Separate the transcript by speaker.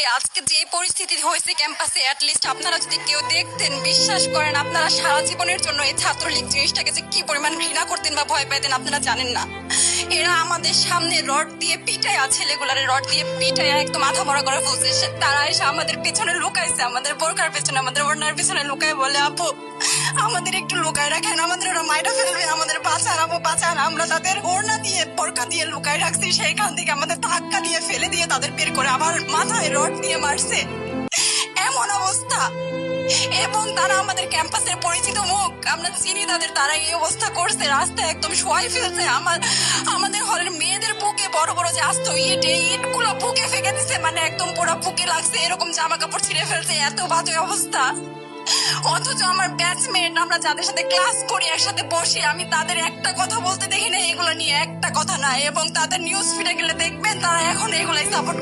Speaker 1: আজকে যে পরিস্থিতি হয়েছে ক্যাম্পাসে, অ্যাটলিস্ট আপনারা যদি কেউ দেখতেন, বিশ্বাস করেন আপনারা সারা জীবনের জন্য এই ছাত্রলীগ জিনিসটাকে যে কি পরিমাণ ঘৃণা করতেন বা ভয় পাইতেন আপনারা জানেন না। এরা আমাদের সামনে রড দিয়ে পিটায়া, ছেলেগুলারে রড দিয়ে পিটায়া একদম মাথা মরা করে ফেলছে। তারা এসে আমাদের পেছনে লুকাইছে, আমাদের বোরকার পেছনে, আমাদের ওড়নার পেছনে লুকায় বলে, আপু আমাদের একটু লুকায় রাখেন, আমাদের ওরা মাইরা ফেলবে, আমাদের বাঁচান আপু বাঁচান। আমরা তাদের ওড়না দিয়ে বোরকা দিয়ে লুকায় রাখছি, সেইখান থেকে আমাদের ধাক্কা দিয়ে ফেলে দিয়ে তাদের বের করে আবার মাথায় রড দিয়ে মারছে। এমন অবস্থা। এবং তারা আমাদের ক্যাম্পাসের পরিচিত মুখ, আমরা চিনি তাদের, তারা এই অবস্থা করছে, রাস্তায় একদম শোয়াই ফেলছে। আমাদের হলের মেয়েদের বুকে বড় বড় যে আসতো ইটগুলো বুকে ফেঁকে দিচ্ছে, মানে একদম পুরো বুকে লাগছে, এরকম জামা কাপড় ছিঁড়ে ফেলছে, এত বাজে অবস্থা। অথচ আমার ব্যাচমেট, আমরা যাদের সাথে ক্লাস করি, একসাথে বসি, আমি তাদের একটা কথা বলতে দেখি না এগুলো নিয়ে, একটা কথা না। এবং তাদের নিউজ ফিডে গেলে দেখবেন তারা এখন এগুলাই সাপোর্ট